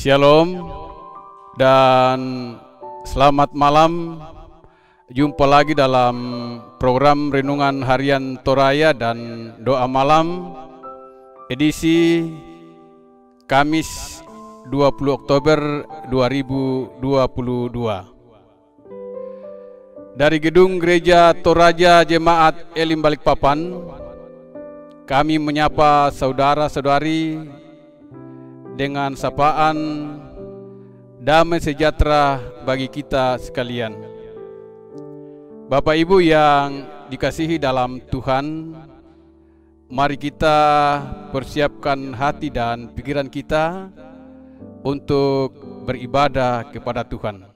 Shalom dan selamat malam. Jumpa lagi dalam program Renungan Harian Toraya dan Doa Malam edisi Kamis 20 Oktober 2022. Dari Gedung Gereja Toraja Jemaat Elim Balikpapan, kami menyapa saudara-saudari dengan sapaan damai sejahtera bagi kita sekalian. Bapak Ibu yang dikasihi dalam Tuhan, mari kita persiapkan hati dan pikiran kita untuk beribadah kepada Tuhan.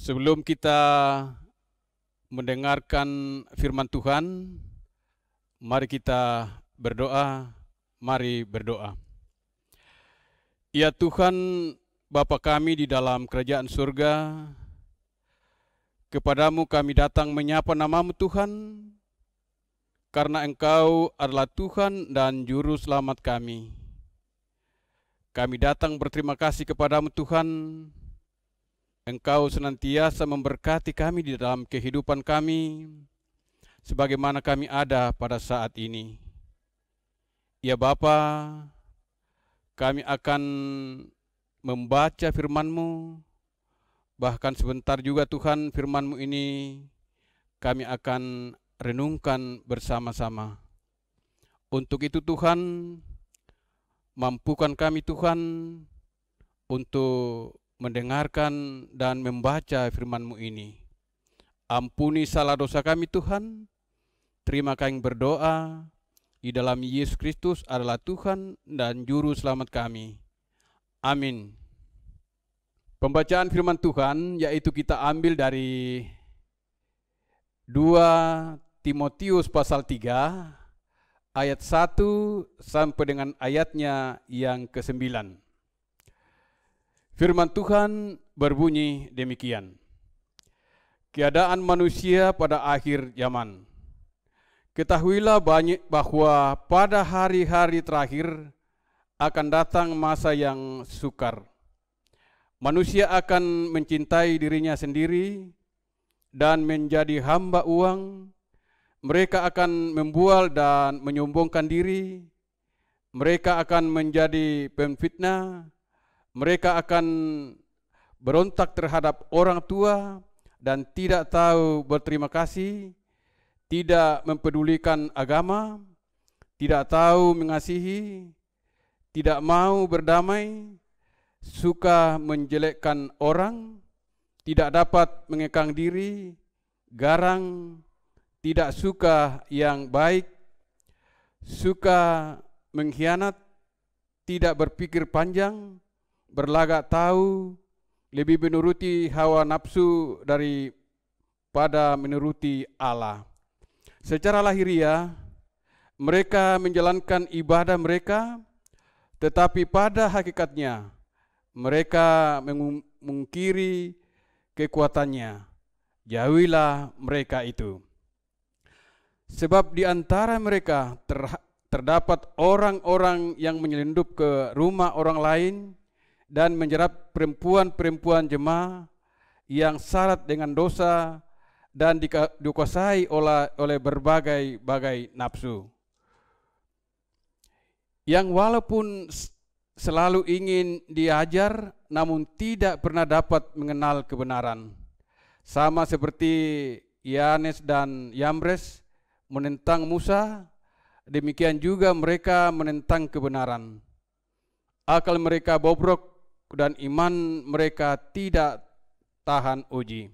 Sebelum kita mendengarkan firman Tuhan, mari kita berdoa. Mari berdoa. Ya Tuhan, Bapa kami di dalam kerajaan surga, kepadamu kami datang menyapa namamu Tuhan, karena Engkau adalah Tuhan dan Juru Selamat kami. Kami datang berterima kasih kepadamu Tuhan. Engkau senantiasa memberkati kami di dalam kehidupan kami, sebagaimana kami ada pada saat ini. Ya Bapa, kami akan membaca firman-Mu, bahkan sebentar juga Tuhan firman-Mu ini kami akan renungkan bersama-sama. Untuk itu Tuhan, mampukan kami Tuhan untuk mendengarkan dan membaca firman-Mu ini. Ampuni salah dosa kami Tuhan. Terima kami berdoa di dalam Yesus Kristus adalah Tuhan dan Juru Selamat kami. Amin. Pembacaan firman Tuhan yaitu kita ambil dari 2 Timotius pasal 3 ayat 1 sampai dengan ayatnya yang ke-9. Firman Tuhan berbunyi demikian. Keadaan manusia pada akhir zaman. Ketahuilah bahwa pada hari-hari terakhir akan datang masa yang sukar. Manusia akan mencintai dirinya sendiri dan menjadi hamba uang. Mereka akan membual dan menyombongkan diri. Mereka akan menjadi pemfitnah. Mereka akan berontak terhadap orang tua dan tidak tahu berterima kasih, tidak mempedulikan agama, tidak tahu mengasihi, tidak mau berdamai, suka menjelekkan orang, tidak dapat mengekang diri, garang, tidak suka yang baik, suka mengkhianat, tidak berpikir panjang, berlagak tahu, lebih menuruti hawa nafsu daripada menuruti Allah. Secara lahiriah, mereka menjalankan ibadah mereka, tetapi pada hakikatnya mereka mengungkiri kekuatannya. Jauhilah mereka itu. Sebab di antara mereka terdapat orang-orang yang menyelundup ke rumah orang lain dan menjerat perempuan-perempuan jemaah yang syarat dengan dosa dan dikuasai oleh berbagai-bagai nafsu. Yang walaupun selalu ingin diajar, namun tidak pernah dapat mengenal kebenaran. Sama seperti Yanes dan Yambres menentang Musa, demikian juga mereka menentang kebenaran. Akal mereka bobrok dan iman mereka tidak tahan uji.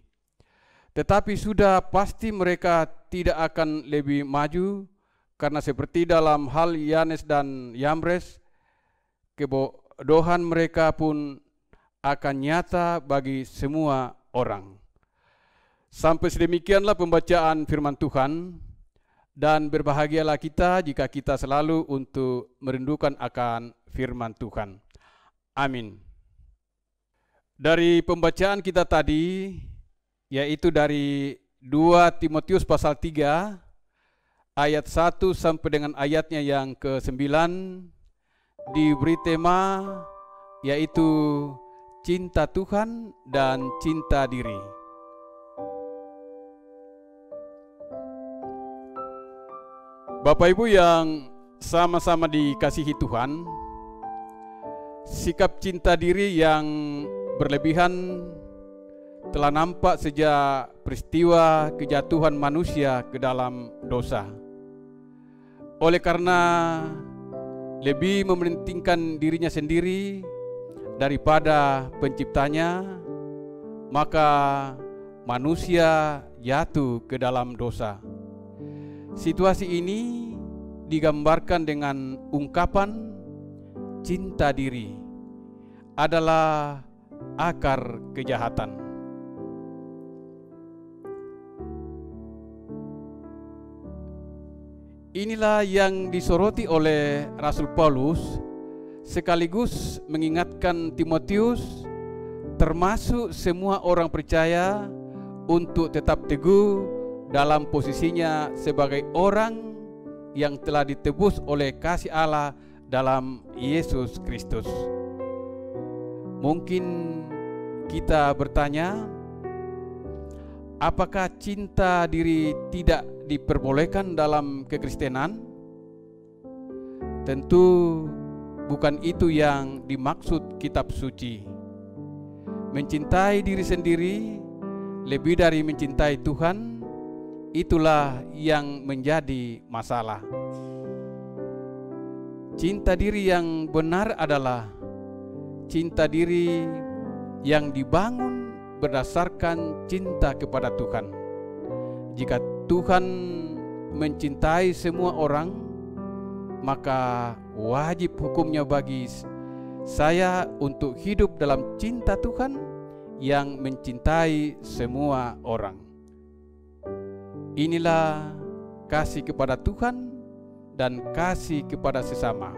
Tetapi sudah pasti mereka tidak akan lebih maju, karena seperti dalam hal Yanes dan Yambres, kebodohan mereka pun akan nyata bagi semua orang. Sampai sedemikianlah pembacaan firman Tuhan, dan berbahagialah kita jika kita selalu untuk merindukan akan firman Tuhan. Amin. Dari pembacaan kita tadi, yaitu dari 2 Timotius pasal 3, ayat 1 sampai dengan ayatnya yang ke-9, diberi tema yaitu cinta Tuhan dan cinta diri. Bapak Ibu yang sama-sama dikasihi Tuhan, sikap cinta diri yang berlebihan telah nampak sejak peristiwa kejatuhan manusia ke dalam dosa. Oleh karena lebih mementingkan dirinya sendiri daripada penciptanya, maka manusia jatuh ke dalam dosa. Situasi ini digambarkan dengan ungkapan cinta diri adalah akar kejahatan. Inilah yang disoroti oleh Rasul Paulus, sekaligus mengingatkan Timotius termasuk semua orang percaya untuk tetap teguh dalam posisinya sebagai orang yang telah ditebus oleh kasih Allah dalam Yesus Kristus. Mungkin kita bertanya, apakah cinta diri tidak diperbolehkan dalam kekristenan? Tentu bukan itu yang dimaksud kitab suci. Mencintai diri sendiri lebih dari mencintai Tuhan, itulah yang menjadi masalah. Cinta diri yang benar adalah cinta diri yang dibangun berdasarkan cinta kepada Tuhan. Jika Tuhan mencintai semua orang, maka wajib hukumnya bagi saya untuk hidup dalam cinta Tuhan yang mencintai semua orang. Inilah kasih kepada Tuhan dan kasih kepada sesama,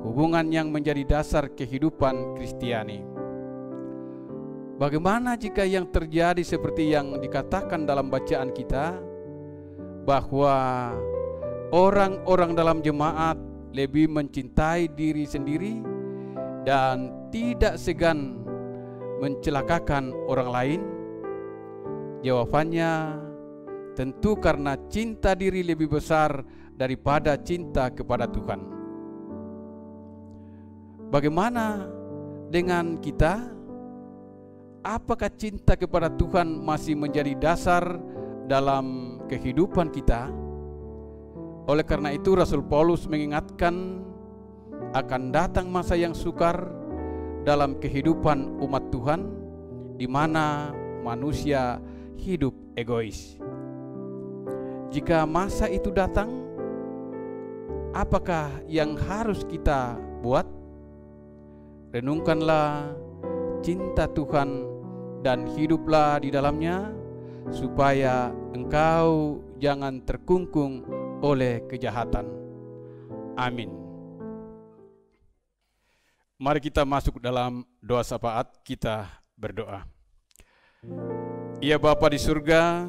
hubungan yang menjadi dasar kehidupan Kristiani. Bagaimana jika yang terjadi seperti yang dikatakan dalam bacaan kita, bahwa orang-orang dalam jemaat lebih mencintai diri sendiri dan tidak segan mencelakakan orang lain? Jawabannya tentu karena cinta diri lebih besar daripada cinta kepada Tuhan. Bagaimana dengan kita? Apakah cinta kepada Tuhan masih menjadi dasar dalam kehidupan kita? Oleh karena itu Rasul Paulus mengingatkan akan datang masa yang sukar dalam kehidupan umat Tuhan, di mana manusia hidup egois. Jika masa itu datang, apakah yang harus kita buat? Renungkanlah cinta Tuhan dan hiduplah di dalamnya, supaya engkau jangan terkungkung oleh kejahatan. Amin. Mari kita masuk dalam doa syafaat, kita berdoa. Ya Bapa di surga,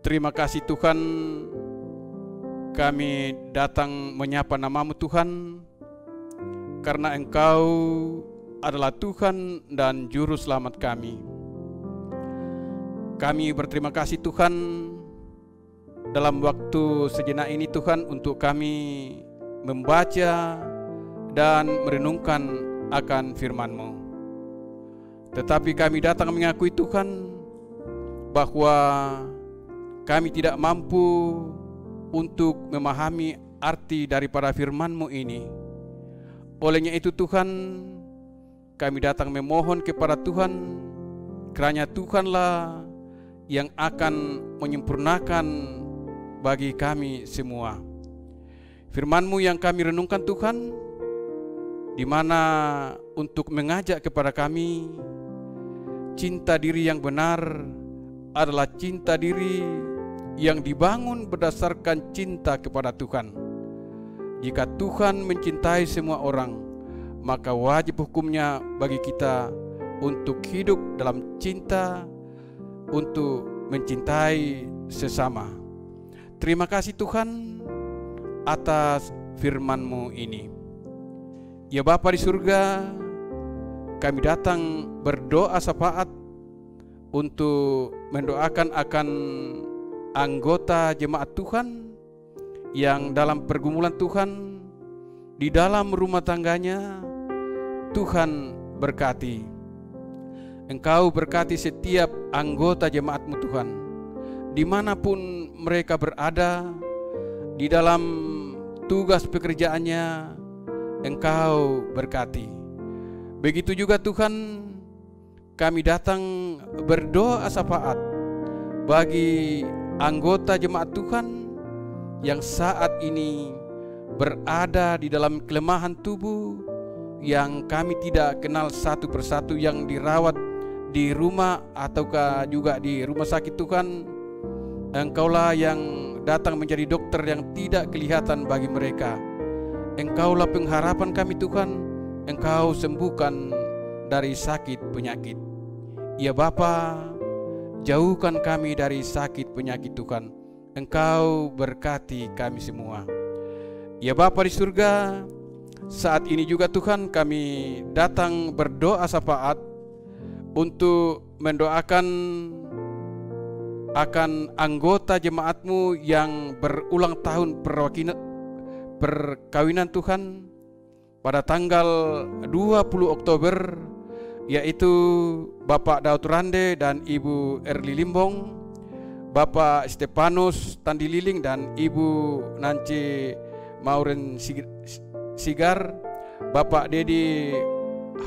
terima kasih Tuhan, kami datang menyapa namamu Tuhan, karena Engkau adalah Tuhan dan Juru Selamat kami. Kami berterima kasih Tuhan, dalam waktu sejenak ini Tuhan, untuk kami membaca dan merenungkan akan firman-Mu. Tetapi kami datang mengakui Tuhan bahwa kami tidak mampu untuk memahami arti daripada firman-Mu ini. Olehnya itu Tuhan, kami datang memohon kepada Tuhan, kiranya Tuhanlah yang akan menyempurnakan bagi kami semua. Firman-Mu yang kami renungkan Tuhan, di mana untuk mengajak kepada kami, cinta diri yang benar adalah cinta diri yang dibangun berdasarkan cinta kepada Tuhan. Jika Tuhan mencintai semua orang, maka wajib hukumnya bagi kita untuk hidup dalam cinta, untuk mencintai sesama. Terima kasih Tuhan atas firman-Mu ini. Ya Bapa di surga, kami datang berdoa syafaat untuk mendoakan akan anggota jemaat Tuhan yang dalam pergumulan Tuhan di dalam rumah tangganya. Tuhan berkati. Engkau berkati setiap anggota jemaat-Mu Tuhan, dimanapun mereka berada, di dalam tugas pekerjaannya, Engkau berkati. Begitu juga Tuhan, kami datang berdoa syafaat bagi anggota jemaat Tuhan yang saat ini berada di dalam kelemahan tubuh, yang kami tidak kenal satu persatu, yang dirawat di rumah ataukah juga di rumah sakit Tuhan. Engkaulah yang datang menjadi dokter yang tidak kelihatan bagi mereka. Engkaulah pengharapan kami Tuhan, Engkau sembuhkan dari sakit penyakit. Ya Bapa, jauhkan kami dari sakit penyakit Tuhan. Engkau berkati kami semua. Ya Bapa di surga, saat ini juga Tuhan kami datang berdoa syafaat untuk mendoakan akan anggota jemaat-Mu yang berulang tahun perkawinan Tuhan pada tanggal 20 Oktober, yaitu Bapak Daud Rande dan Ibu Erli Limbong, Bapak Stepanus Tandililing dan Ibu Nancy Mauren Sigar, Bapak Dedi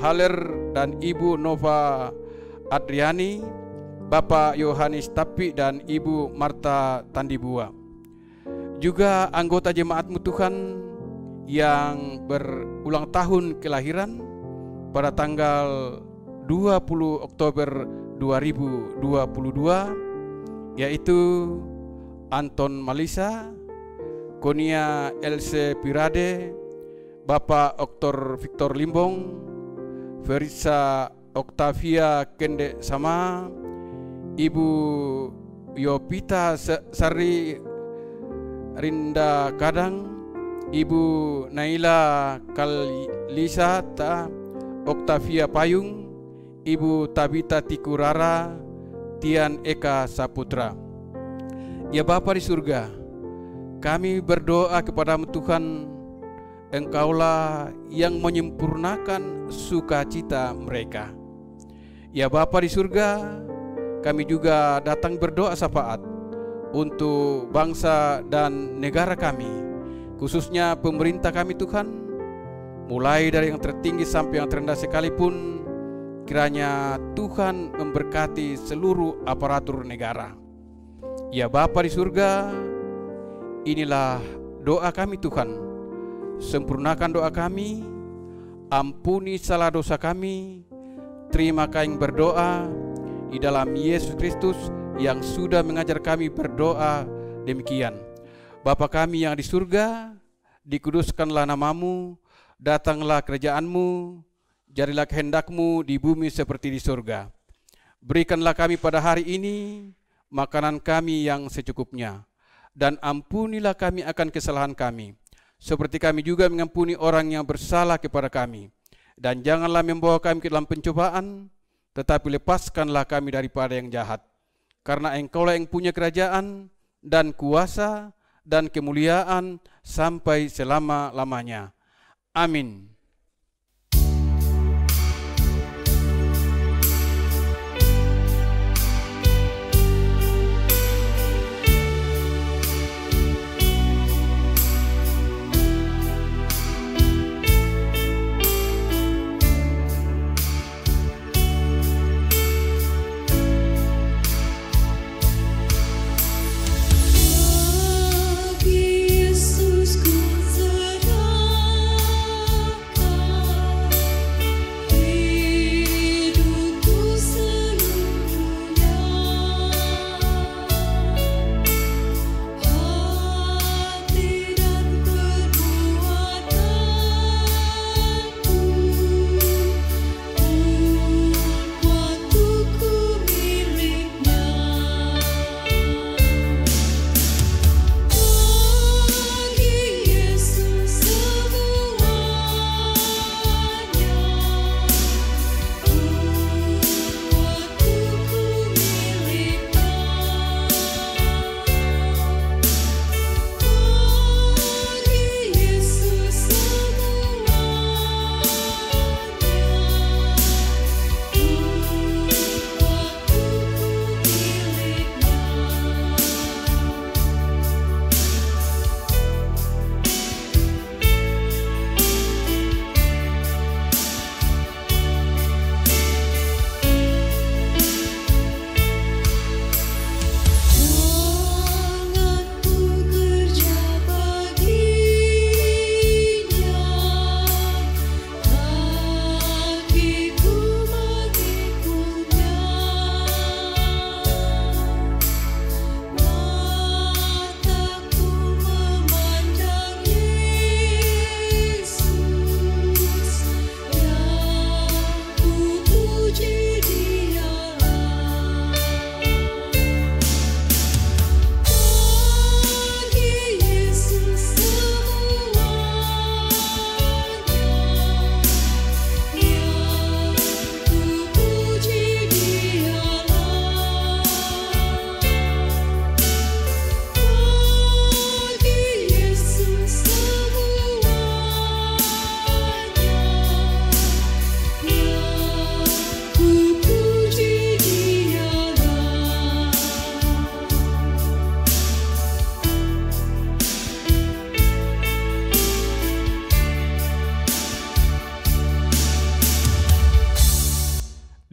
Haler dan Ibu Nova Adriani, Bapak Yohanes Tapi dan Ibu Marta Tandibua. Juga anggota jemaat-Mu Tuhan yang berulang tahun kelahiran pada tanggal 20 Oktober 2022, yaitu Anton Malisa, Konia Else Pirade, Bapak Dr. Victor Limbong, Verisa Octavia Kende Sama, Ibu Yopita Sari Rinda Kadang, Ibu Naila Kalisata Octavia Payung, Ibu Tabita Tikurara Tian Eka Saputra. Ya Bapa di surga, kami berdoa kepada-Mu Tuhan, Engkaulah yang menyempurnakan sukacita mereka. Ya Bapa di surga, kami juga datang berdoa syafaat untuk bangsa dan negara kami, khususnya pemerintah kami Tuhan, mulai dari yang tertinggi sampai yang terendah sekalipun. Kiranya Tuhan memberkati seluruh aparatur negara. Ya Bapa di surga, inilah doa kami Tuhan. Sempurnakan doa kami, ampuni salah dosa kami. Terima kami berdoa di dalam Yesus Kristus yang sudah mengajar kami berdoa demikian. Bapa kami yang di surga, dikuduskanlah namamu, datanglah kerajaan-Mu, jadilah kehendak-Mu di bumi seperti di surga. Berikanlah kami pada hari ini makanan kami yang secukupnya, dan ampunilah kami akan kesalahan kami, seperti kami juga mengampuni orang yang bersalah kepada kami. Dan janganlah membawa kami ke dalam pencobaan, tetapi lepaskanlah kami daripada yang jahat. Karena Engkaulah yang punya kerajaan dan kuasa dan kemuliaan sampai selama-lamanya. Amin.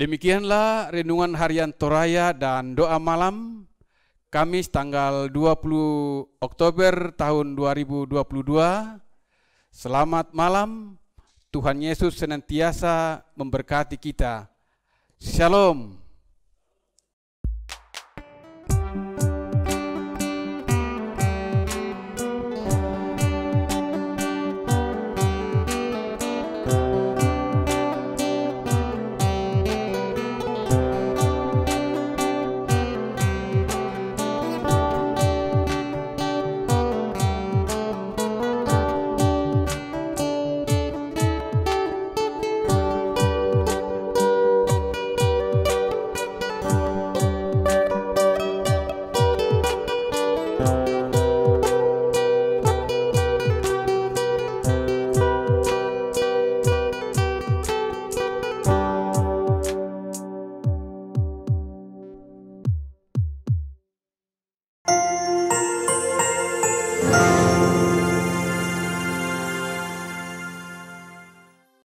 Demikianlah renungan harian Toraya dan doa malam Kamis tanggal 20 Oktober tahun 2022. Selamat malam, Tuhan Yesus senantiasa memberkati kita. Shalom.